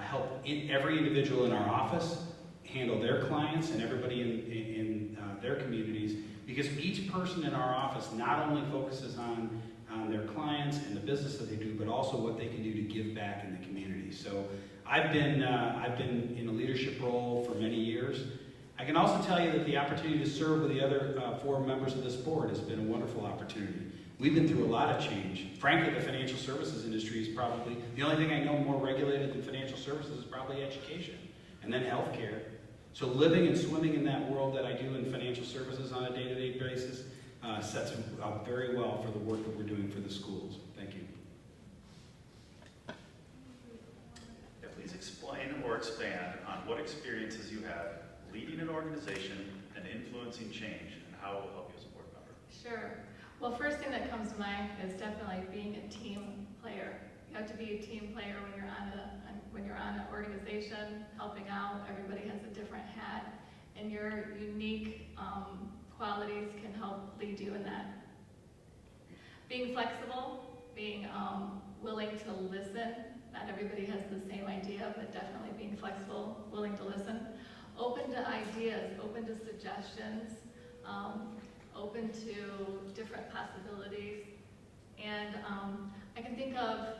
C: help every individual in our office handle their clients and everybody in their communities, because each person in our office not only focuses on their clients and the business that they do, but also what they can do to give back in the community. So I've been in a leadership role for many years. I can also tell you that the opportunity to serve with the other 4 members of this board has been a wonderful opportunity. We've been through a lot of change. Frankly, the financial services industry is probably, the only thing I know more regulated than financial services is probably education, and then healthcare. So living and swimming in that world that I do in financial services on a day-to-day basis sets up very well for the work that we're doing for the schools. Thank you.
B: Yeah, please explain or expand on what experiences you have leading an organization and influencing change, and how it will help you as a board member.
D: Sure. Well, first thing that comes to mind is definitely being a team player. You have to be a team player when you're on an organization, helping out. Everybody has a different hat, and your unique qualities can help lead you in that. Being flexible, being willing to listen. Not everybody has the same idea, but definitely being flexible, willing to listen. Open to ideas, open to suggestions, open to different possibilities. And I can think of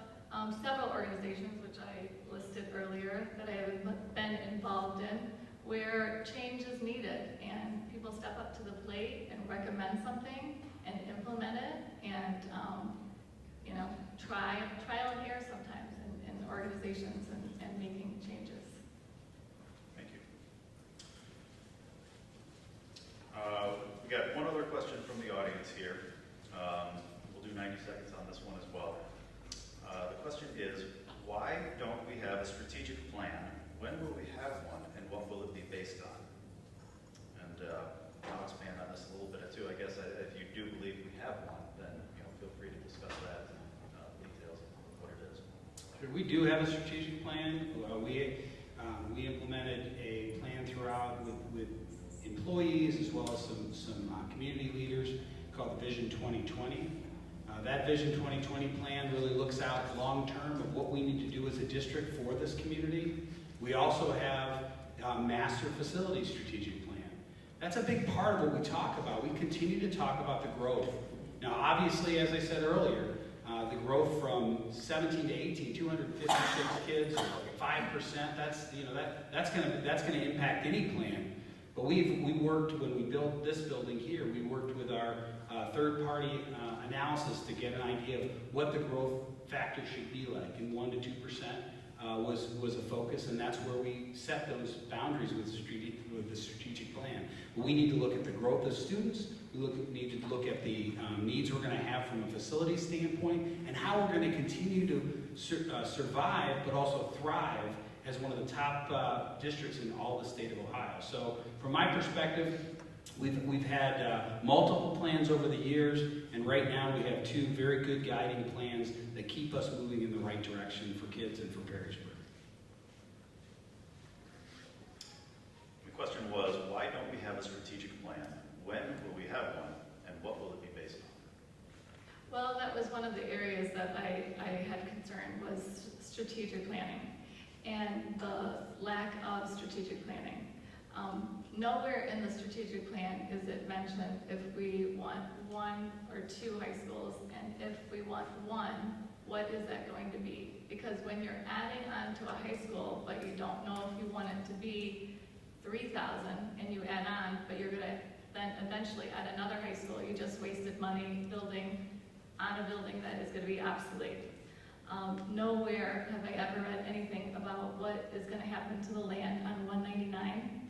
D: several organizations, which I listed earlier, that I have been involved in, where change is needed and people step up to the plate and recommend something and implement it, and trial and error sometimes in organizations and making changes.
B: Thank you. We got one other question from the audience here. We'll do 90 seconds on this one as well. The question is, why don't we have a strategic plan? When will we have one, and what will it be based on? And I'll expand on this a little bit too. I guess if you do believe we have one, then feel free to discuss that and details of what it is.
C: We do have a strategic plan. We implemented a plan throughout with employees as well as some community leaders called the Vision 2020. That Vision 2020 plan really looks out long term of what we need to do as a district for this community. We also have a master facility strategic plan. That's a big part of what we talk about. We continue to talk about the growth. Now, obviously, as I said earlier, the growth from 17 to 18, 256 kids, 5%. That's going to impact any plan. But we worked, when we built this building here, we worked with our third-party analysis to get an idea of what the growth factor should be like, and 1 to 2% was a focus, and that's where we set those boundaries with the strategic plan. But we need to look at the growth of students. We need to look at the needs we're going to have from a facility standpoint, and how we're going to continue to survive, but also thrive as one of the top districts in all the state of Ohio. So from my perspective, we've had multiple plans over the years, and right now we have 2 very good guiding plans that keep us moving in the right direction for kids and for Perrysburg.
B: The question was, why don't we have a strategic plan? When will we have one, and what will it be based on?
D: Well, that was one of the areas that I had concern was strategic planning and the lack of strategic planning. Nowhere in the strategic plan is it mentioned if we want 1 or 2 high schools, and if we want 1, what is that going to be? Because when you're adding on to a high school, but you don't know if you want it to be 3,000 and you add on, but you're going to then eventually add another high school, you just wasted money building on a building that is going to be obsolete. Nowhere have I ever read anything about what is going to happen to the land on 199.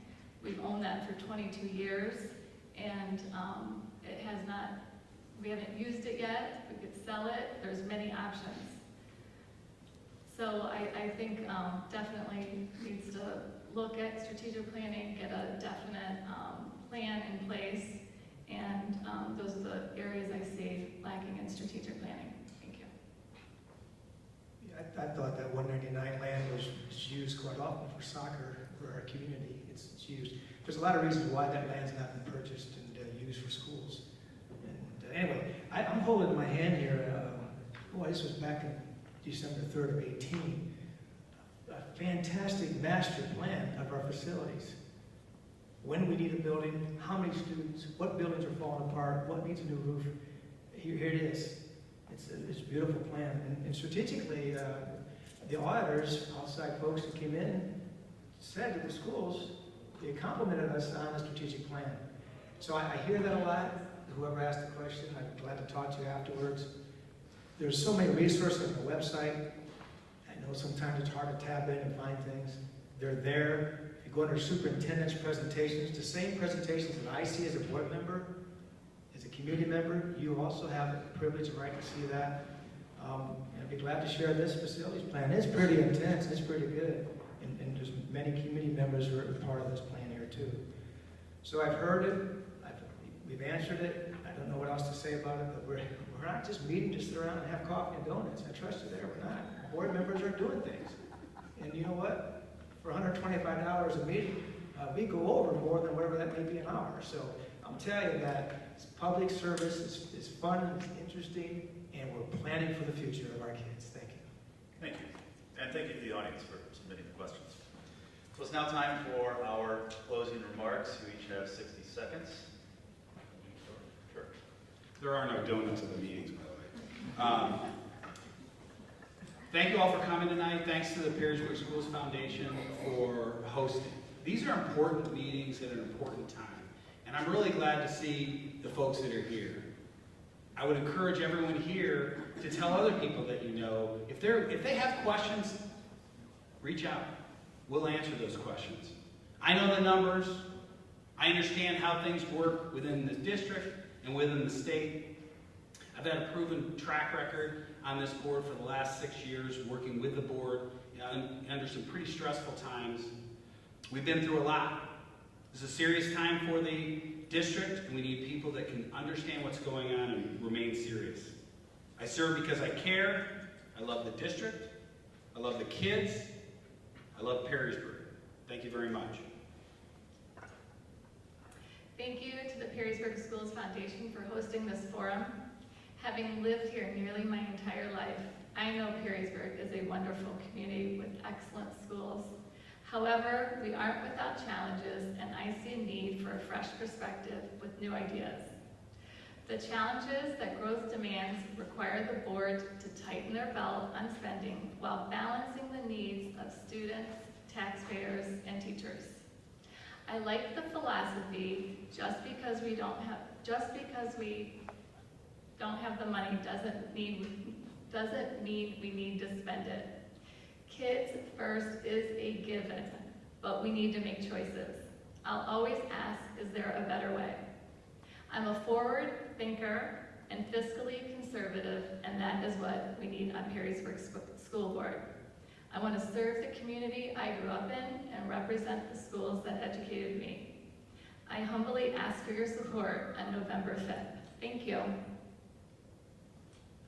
D: We've owned that for 22 years, and it has not, we haven't used it yet. We could sell it. There's many options. So I think definitely needs to look at strategic planning, get a definite plan in place, and those are the areas I see lacking in strategic planning. Thank you.
E: Yeah, I thought that 199 land was used quite often for soccer for our community. It's used. There's a lot of reasons why that land's not been purchased and used for schools. And anyway, I'm holding in my hand here. This was back in December 3rd of 18. A fantastic master plan of our facilities. When we need a building, how many students, what buildings are falling apart, what needs a new roof. Here it is. It's a beautiful plan. And strategically, the auditors, outside folks that came in, said to the schools, they complimented us on the strategic plan. So I hear that a lot. whoever asked the question. I'm glad to talk to you afterwards. There's so many resources on the website. I know sometimes it's hard to tap in and find things. They're there. If you go under superintendent's presentations, the same presentations that I see as a board member, as a community member, you also have the privilege and right to see that. And I'd be glad to share this facilities plan. It's pretty intense. It's pretty good. And there's many community members who are part of this plan here too. So I've heard it. We've answered it. I don't know what else to say about it, but we're not just meeting to sit around and have coffee and donuts. I trust you there. We're not. Board members are doing things. And you know what? For $125 a meeting, we go over more than whatever that may be an hour. So I'm telling you that it's public service, it's fun, it's interesting, and we're planning for the future of our kids. Thank you.
B: Thank you. And thank you to the audience for submitting the questions. So it's now time for our closing remarks. You each have 60 seconds. Sure.
C: There are no donuts at the meetings, by the way. Thank you all for coming tonight. Thanks to the Perrysburg Schools Foundation for hosting. These are important meetings at an important time. And I'm really glad to see the folks that are here. I would encourage everyone here to tell other people that you know, if they have questions, reach out. We'll answer those questions. I know the numbers. I understand how things work within the district and within the state. I've had a proven track record on this board for the last 6 years, working with the board under some pretty stressful times. We've been through a lot. It's a serious time for the district, and we need people that can understand what's going on and remain serious. I serve because I care. I love the district. I love the kids. I love Perrysburg. Thank you very much.
D: Thank you to the Perrysburg Schools Foundation for hosting this forum. Having lived here nearly my entire life, I know Perrysburg is a wonderful community with excellent schools. However, we aren't without challenges, and I see a need for a fresh perspective with new ideas. The challenges that growth demands require the board to tighten their belt on spending while balancing the needs of students, taxpayers, and teachers. I like the philosophy, just because we don't have the money doesn't mean we need to spend it. Kids first is a given, but we need to make choices. I'll always ask, is there a better way? I'm a forward thinker and fiscally conservative, and that is what we need on Perrysburg School Board. I want to serve the community I grew up in and represent the schools that educated me. I humbly ask for your support on November 5th. Thank you.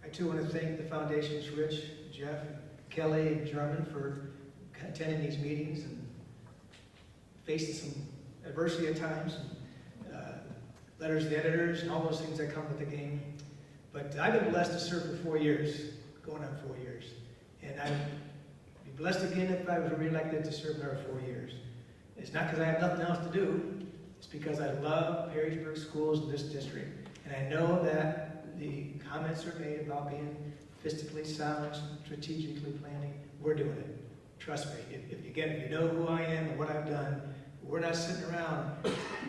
E: I too want to thank the foundations, Rich, Jeff, Kelly, and Jarman for attending these meetings and facing some adversity at times, and letters to the editors and all those things that come with the game. But I've been blessed to serve for 4 years, going on 4 years. And I'd be blessed again if I was reelected to serve another 4 years. It's not because I have nothing else to do. It's because I love Perrysburg schools in this district. And I know that the comments are made about being fiscally sound, strategically planning. We're doing it. Trust me. If you know who I am and what I've done, we're not sitting around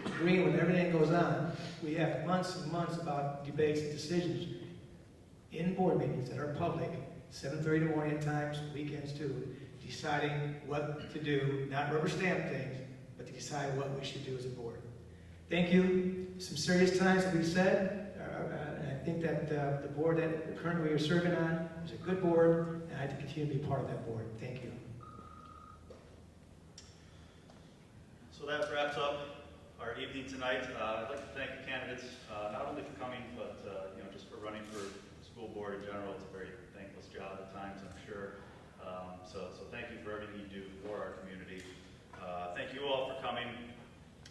E: agreeing with everything that goes on. We have months and months about debates and decisions in board meetings that are public, 7:30 in the morning at times, weekends too, deciding what to do, not rubber stamp things, but to decide what we should do as a board. Thank you. Some serious times to be said. I think that the board that currently we are serving on is a good board, and I have to continue to be part of that board. Thank you.
B: So that wraps up our evening tonight. I'd like to thank the candidates, not only for coming, but just for running for school board in general. It's a very thankless job at times, I'm sure. So thank you for everything you do for our community. Thank you all for coming.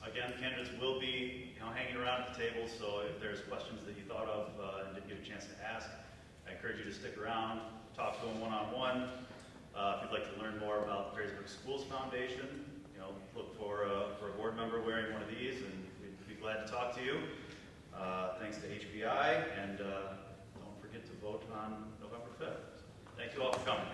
B: Again, candidates will be hanging around at the table, so if there's questions that you thought of and didn't get a chance to ask, I encourage you to stick around, talk to them one-on-one. If you'd like to learn more about the Perrysburg Schools Foundation, look for a board member wearing one of these, and we'd be glad to talk to you. Thanks to HBI, and don't forget to vote on November 5th. Thank you all for coming.